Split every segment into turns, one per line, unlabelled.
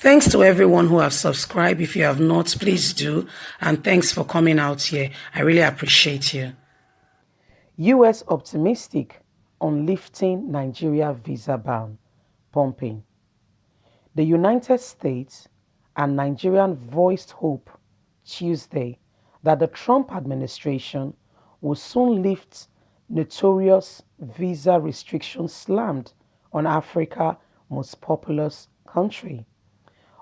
Thanks to everyone who have subscribed. If you have not, please do. And thanks for coming out here. I really appreciate you. US optimistic on lifting Nigeria visa ban, Pompeo. The United States and Nigeria voiced hope Tuesday that the Trump administration will soon lift notorious visa restrictions slammed on Africa's most populous country.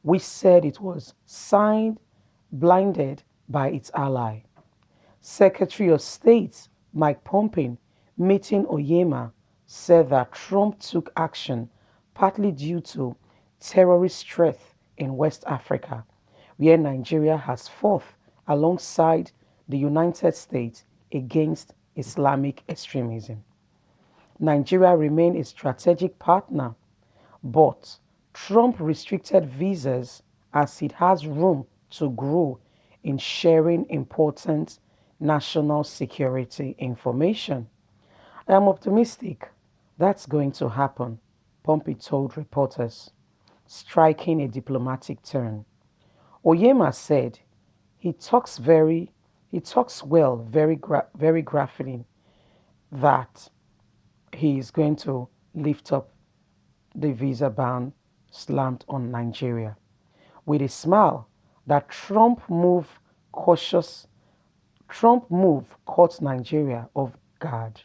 We said it was signed blinded by its ally. Secretary of State Mike Pompeo, meeting Oyema, said that Trump took action partly due to terrorist threat in West Africa, where Nigeria has fought alongside the United States against Islamic extremism. Nigeria remains a strategic partner, but Trump restricted visas as it has room to grow in sharing important national security information. I am optimistic that's going to happen, Pompeo told reporters, striking a diplomatic turn. Oyema said he talks well, very graphically, that he is going to lift up the visa ban slammed on Nigeria. With a smile, that Trump move caught Nigeria off guard.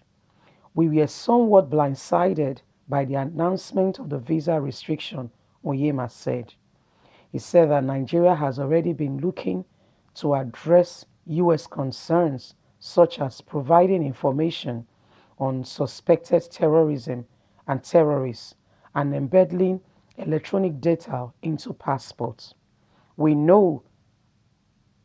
We were somewhat blindsided by the announcement of the visa restriction, Oyema said. He said that Nigeria has already been looking to address US concerns such as providing information on suspected terrorism and terrorists and embedding electronic data into passports. We know,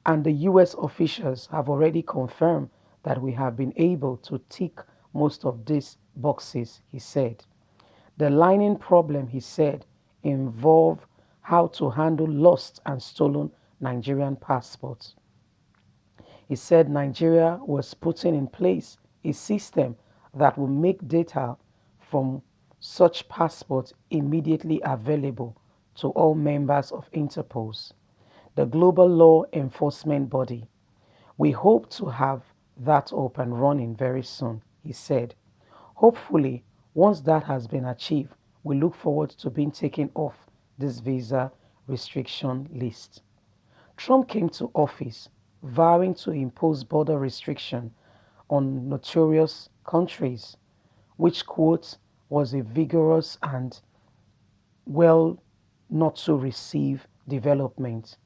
and the US officials have already confirmed that we have been able to tick most of these boxes, he said. The lining problem, he said, involve how to handle lost and stolen Nigerian passports. He said Nigeria was putting in place a system that will make data from such passports immediately available to all members of Interpol, the global law enforcement body. We hope to have that up and running very soon, he said. Hopefully, once that has been achieved, we look forward to being taken off this visa restriction list. Trump came to office vowing to impose border restriction on notorious countries, which, quote, was a vigorous and well not to receive development.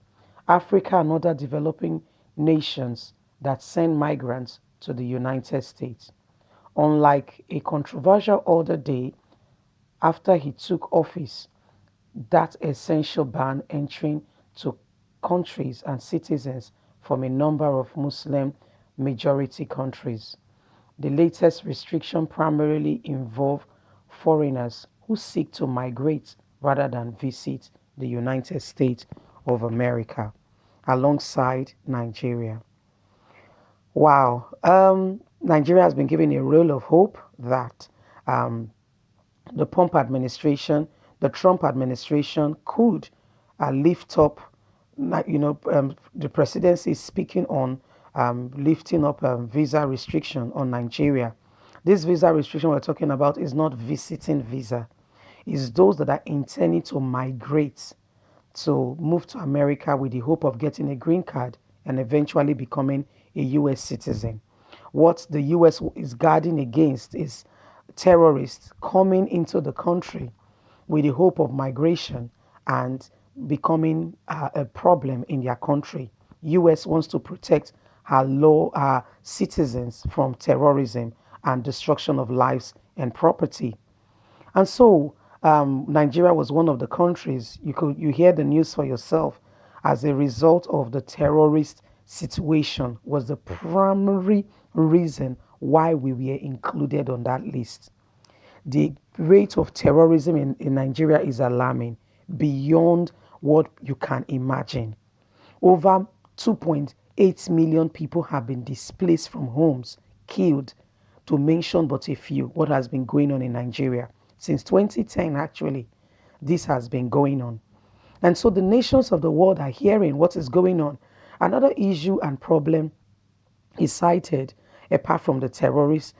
Africa and other developing nations that send migrants to the United States. Unlike a controversial other day after he took office, that essential ban entering to countries and citizens from a number of Muslim majority countries. The latest restriction primarily involve foreigners who seek to migrate rather than visit the United States of America, alongside Nigeria. Wow. Nigeria has been given a ray of hope that um, the Trump administration, could lift up, the presidency is speaking on lifting up visa restriction on Nigeria. This visa restriction we're talking about is not visiting visa. It's those that are intending to migrate to move to America with the hope of getting a green card and eventually becoming a US citizen. What the US is guarding against is terrorists coming into the country with the hope of migration and becoming a problem in their country. US wants to protect her citizens from terrorism and destruction of lives and property. And so Nigeria was one of the countries you hear the news for yourself as a result of the terrorist situation was the primary reason why we were included on that list. The rate of terrorism in Nigeria is alarming beyond what you can imagine. Over 2.8 million people have been displaced from homes, killed, to mention but a few, what has been going on in Nigeria. Since 2010, actually, this has been going on. And so the nations of the world are hearing what is going on. Another issue and problem is cited, apart from the terrorist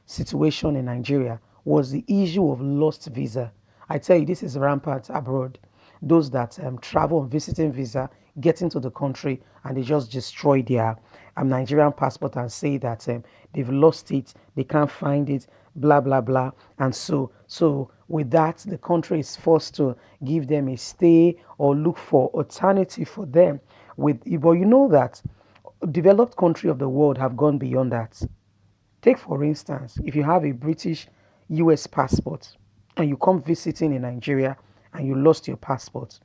situation in Nigeria, was the issue of lost visa. I tell you, this is rampant abroad. Those that travel on visiting visa get into the country and they just destroy their Nigerian passport and say that they've lost it, they can't find it, blah blah blah. And so with that, the country is forced to give them a stay or look for alternative for them. But you know that developed country of the world have gone beyond that. Take for instance, if you have a British US passport and you come visiting in Nigeria and you lost your passport,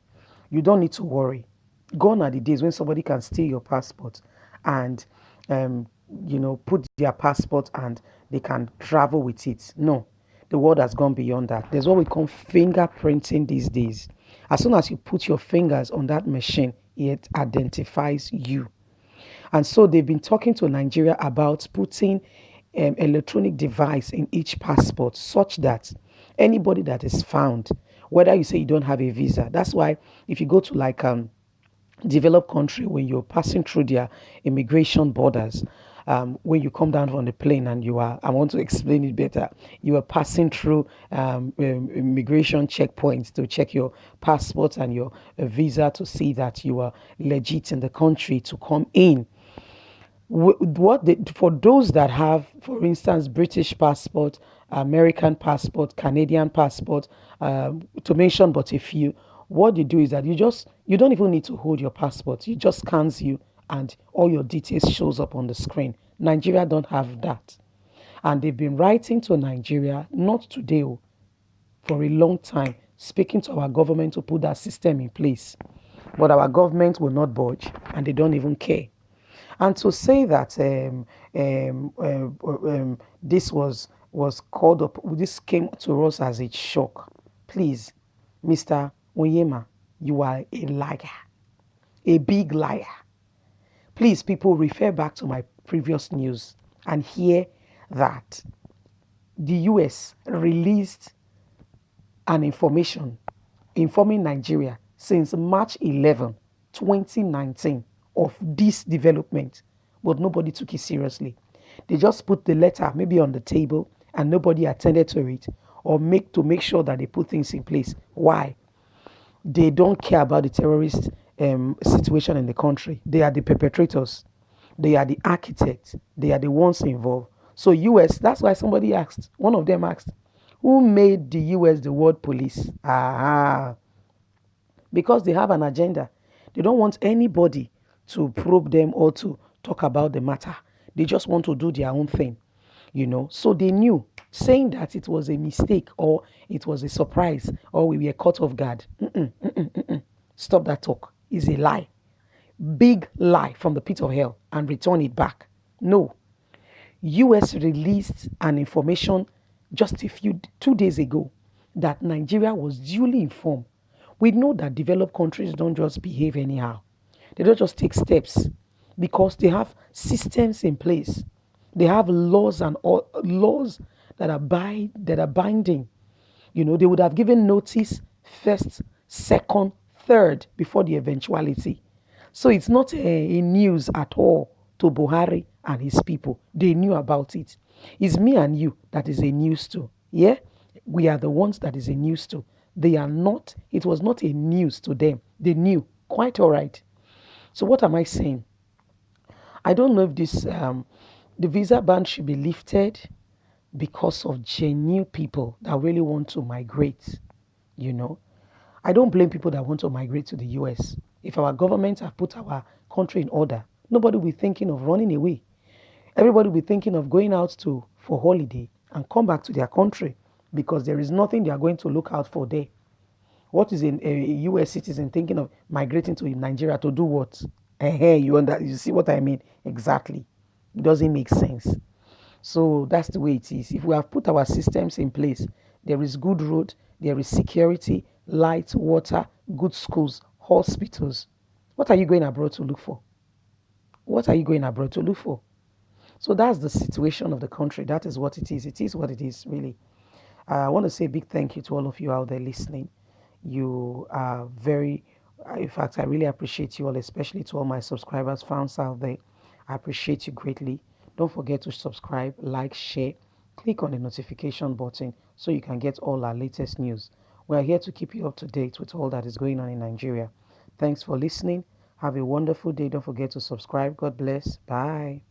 you don't need to worry. Gone are the days when somebody can steal your passport and um, put their passport and they can travel with it. No, the world has gone beyond that. There's what we call fingerprinting these days. As soon as you put your fingers on that machine, it identifies you. And so they've been talking to Nigeria about putting electronic device in each passport such that anybody that is found, whether you say you don't have a visa, that's why if you go to like developed country, when you're passing through their immigration borders, when you come down from the plane and I want to explain it better, you are passing through immigration checkpoints to check your passport and your visa to see that you are legit in the country to come in. For those that have, for instance, British passport, American passport, Canadian passport, to mention but a few, what you do is that you don't even need to hold your passport. You just scans you and all your details shows up on the screen. Nigeria don't have that, and they've been writing to Nigeria, not today, for a long time, speaking to our government to put that system in place. But our government will not budge, and they don't even care. And to say that this was called up, this came to us as a shock. Please, Mr. Onyema, you are a liar, a big liar. Please, people, refer back to my previous news and hear that the US released an information informing Nigeria since March 11, 2019 of this development, but nobody took it seriously. They just put the letter maybe on the table and nobody attended to it or make sure that they put things in place. Why? They don't care about the terrorist situation in the country. They are the perpetrators. They are the architects. They are the ones involved. So US, that's why somebody asked, one of them asked, who made the US the world police? Ah, because they have an agenda. They don't want anybody to probe them or to talk about the matter. They just want to do their own thing. So they knew saying that it was a mistake or it was a surprise or we were caught off guard. Stop that talk. It's a lie. Big lie from the pit of hell and return it back. No. US released an information just 2 days ago that Nigeria was duly informed. We know that developed countries don't just behave anyhow. They don't just take steps because they have systems in place. They have laws and laws that are binding. They would have given notice first, second, third before the eventuality. So it's not a news at all to Buhari and his people. They knew about it. It's me and you that is a news to. Yeah? We are the ones that is a news to. They are not, it was not a news to them. They knew. Quite all right. So what am I saying? I don't know if the visa ban should be lifted because of genuine people that really want to migrate. You know, I don't blame people that want to migrate to the US. If our government have put our country in order, nobody will be thinking of running away. Everybody will be thinking of going out for holiday and come back to their country because there is nothing they are going to look out for there. What is a US citizen thinking of migrating to Nigeria to do what? You see what I mean? Exactly. It doesn't make sense. So that's the way it is. If we have put our systems in place, there is good road, there is security, light, water, good schools, hospitals. What are you going abroad to look for? What are you going abroad to look for? So that's the situation of the country. That is what it is. It is what it is, really. I want to say a big thank you to all of you out there listening. You are very, in fact, I really appreciate you all, especially to all my subscribers, fans out there. I appreciate you greatly. Don't forget to subscribe, like, share, click on the notification button so you can get all our latest news. We are here to keep you up to date with all that is going on in Nigeria. Thanks for listening. Have a wonderful day. Don't forget to subscribe. God bless. Bye.